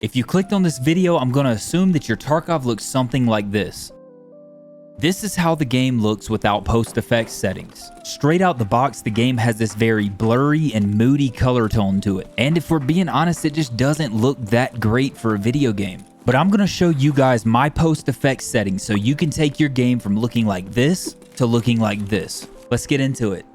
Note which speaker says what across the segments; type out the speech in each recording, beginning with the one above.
Speaker 1: If you clicked on this video, I'm going to assume that your Tarkov looks something like this. This is how the game looks without PostFX settings. Straight out the box, the game has this very blurry and moody color tone to it. And if we're being honest, it just doesn't look that great for a video game. But I'm going to show you guys my PostFX settings so you can take your game from looking like this to looking like this. Let's get into it.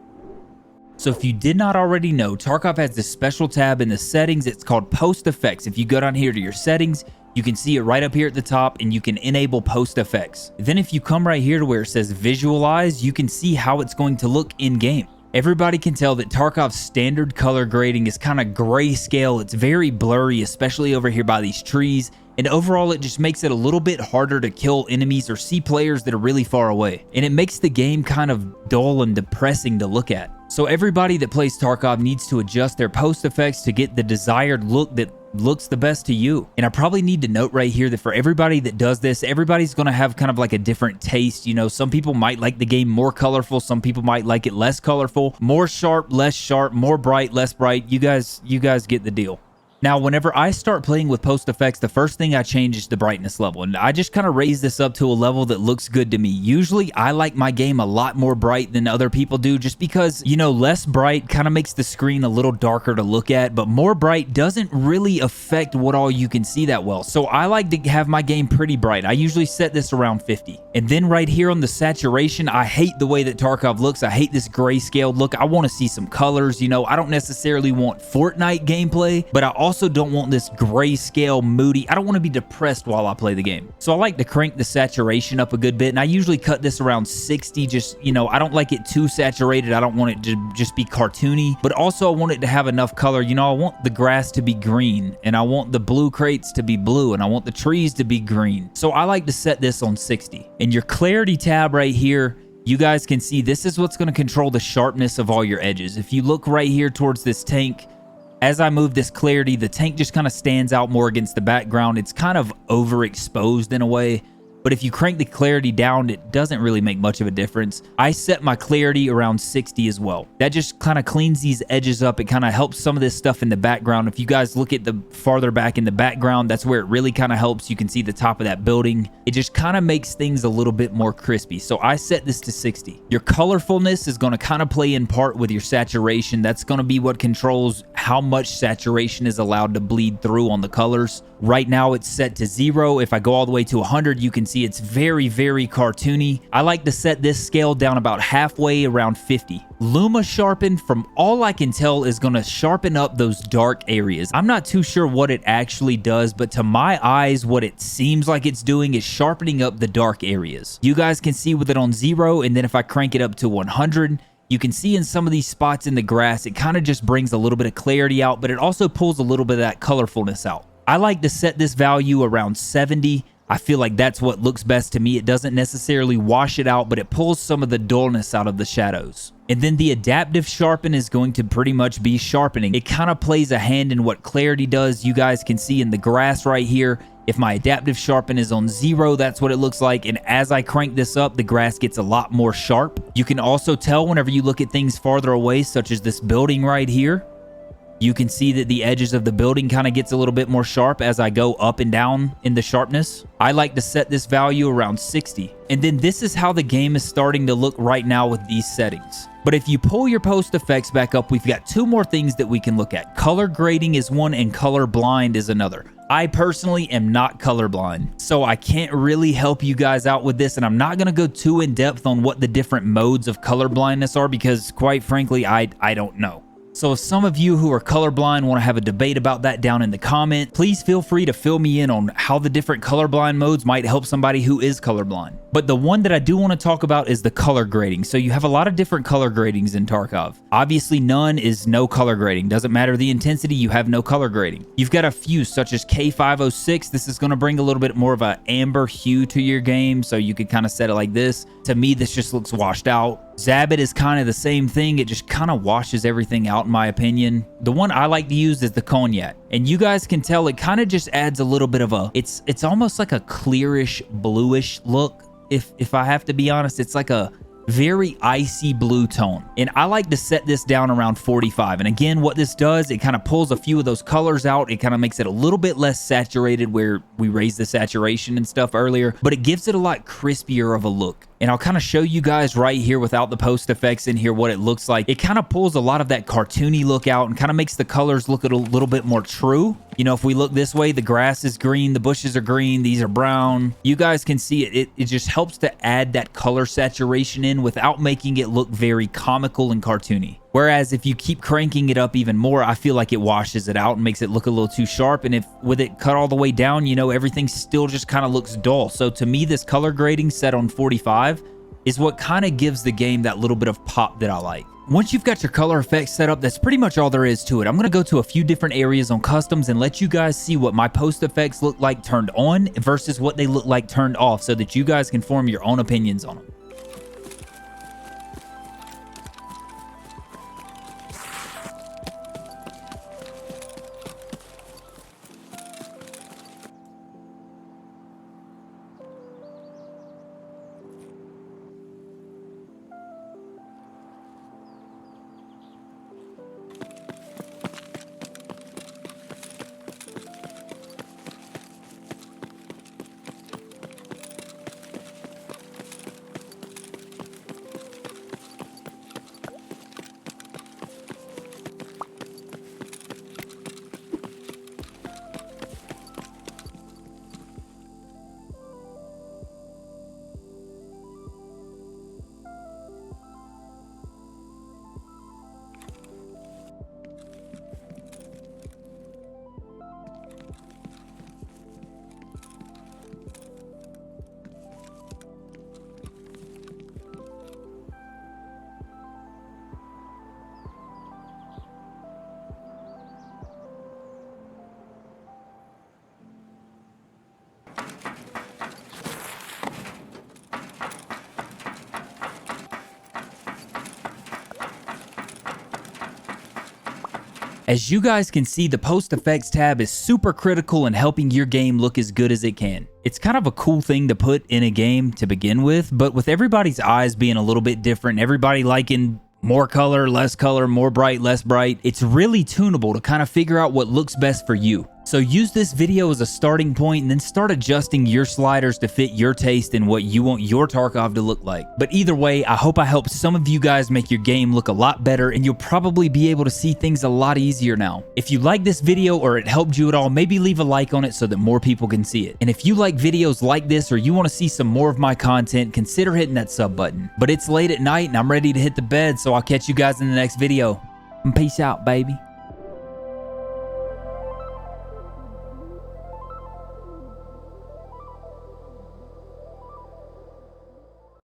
Speaker 1: So if you did not already know, Tarkov has this special tab in the settings. It's called PostFX. If you go down here to your settings, you can see it right up here at the top and you can enable PostFX. Then if you come right here to where it says visualize, you can see how it's going to look in game. Everybody can tell that Tarkov's standard color grading is kind of grayscale. It's very blurry, especially over here by these trees. And overall, it just makes it a little bit harder to kill enemies or see players that are really far away. And it makes the game kind of dull and depressing to look at. So everybody that plays Tarkov needs to adjust their PostFX to get the desired look that looks the best to you. And I probably need to note right here that for everybody that does this, everybody's going to have kind of like a different taste. You know, some people might like the game more colorful. Some people might like it less colorful, more sharp, less sharp, more bright, less bright. You guys get the deal. Now, whenever I start playing with PostFX, the first thing I change is the brightness level, and I just kind of raise this up to a level that looks good to me. Usually, I like my game a lot more bright than other people do, just because, you know, less bright kind of makes the screen a little darker to look at, but more bright doesn't really affect what all you can see that well. So I like to have my game pretty bright. I usually set this around 50. And then right here on the saturation, I hate the way that Tarkov looks. I hate this grayscale look. I want to see some colors. You know, I don't necessarily want Fortnite gameplay, but I also don't want this grayscale moody. I don't want to be depressed while I play the game. So I like to crank the saturation up a good bit, and I usually cut this around 60. Just, you know, I don't like it too saturated. I don't want it to just be cartoony, but also I want it to have enough color. You know, I want the grass to be green, and I want the blue crates to be blue, and I want the trees to be green. So I like to set this on 60. And your clarity tab right here, you guys can see this is what's going to control the sharpness of all your edges. If you look right here towards this tank, as I move this clarity, the tank just kind of stands out more against the background. It's kind of overexposed in a way. But if you crank the clarity down, it doesn't really make much of a difference. I set my clarity around 60 as well. That just kind of cleans these edges up. It kind of helps some of this stuff in the background. If you guys look at the farther back in the background, that's where it really kind of helps. You can see the top of that building. It just kind of makes things a little bit more crispy. So I set this to 60. Your colorfulness is going to kind of play in part with your saturation. That's going to be what controls how much saturation is allowed to bleed through on the colors. Right now it's set to 0. If I go all the way to 100, you can see it's very, very cartoony. I like to set this scale down about halfway, around 50. Luma Sharpen, from all I can tell, is going to sharpen up those dark areas. I'm not too sure what it actually does, but to my eyes, what it seems like it's doing is sharpening up the dark areas. You guys can see with it on 0, and then if I crank it up to 100, you can see in some of these spots in the grass, it kind of just brings a little bit of clarity out, but it also pulls a little bit of that colorfulness out. I like to set this value around 70. I feel like that's what looks best to me. It doesn't necessarily wash it out, but it pulls some of the dullness out of the shadows. And then the adaptive sharpen is going to pretty much be sharpening. It kind of plays a hand in what clarity does. You guys can see in the grass right here, if my adaptive sharpen is on 0, that's what it looks like. And as I crank this up, the grass gets a lot more sharp. You can also tell whenever you look at things farther away, such as this building right here, you can see that the edges of the building kind of gets a little bit more sharp as I go up and down in the sharpness. I like to set this value around 60. And then this is how the game is starting to look right now with these settings. But if you pull your PostFX back up, we've got two more things that we can look at. Color grading is one and color blind is another. I personally am not colorblind, so I can't really help you guys out with this, and I'm not going to go too in depth on what the different modes of color blindness are because, quite frankly, I don't know. So if some of you who are colorblind want to have a debate about that down in the comment, please feel free to fill me in on how the different colorblind modes might help somebody who is colorblind. But the one that I do want to talk about is the color grading. So you have a lot of different color gradings in Tarkov. Obviously, none is no color grading. Doesn't matter the intensity, you have no color grading. You've got a few, such as K506. This is going to bring a little bit more of an amber hue to your game, so you could kind of set it like this. To me, this just looks washed out. Zabit is kind of the same thing. It just kind of washes everything out, in my opinion. The one I like to use is the Cognac. And you guys can tell it kind of just adds a little bit of a, it's almost like a clearish, bluish look. If I have to be honest, it's like a very icy blue tone. And I like to set this down around 45. And again, what this does, it kind of pulls a few of those colors out. It kind of makes it a little bit less saturated where we raised the saturation and stuff earlier, but it gives it a lot crispier of a look. And I'll kind of show you guys right here without the post effects in here what it looks like. It kind of pulls a lot of that cartoony look out and kind of makes the colors look a little bit more true. You know, if we look this way, the grass is green, the bushes are green, these are brown. You guys can see it. It just helps to add that color saturation in without making it look very comical and cartoony. Whereas if you keep cranking it up even more, I feel like it washes it out and makes it look a little too sharp. And if with it cut all the way down, you know, everything still just kind of looks dull. So to me, this color grading set on 45 is what kind of gives the game that little bit of pop that I like. Once you've got your color effects set up, that's pretty much all there is to it. I'm going to go to a few different areas on customs and let you guys see what my post effects look like turned on versus what they look like turned off so that you guys can form your own opinions on them. As you guys can see, the post effects tab is super critical in helping your game look as good as it can. It's kind of a cool thing to put in a game to begin with, but with everybody's eyes being a little bit different, everybody liking more color, more bright, less bright, it's really tunable to kind of figure out what looks best for you. So use this video as a starting point and then start adjusting your sliders to fit your taste and what you want your Tarkov to look like. But either way, I hope I helped some of you guys make your game look a lot better and you'll probably be able to see things a lot easier now. If you like this video or it helped you at all, maybe leave a like on it so that more people can see it. And if you like videos like this or you want to see some more of my content, consider hitting that sub button. But it's late at night and I'm ready to hit the bed, so I'll catch you guys in the next video. Peace out, baby.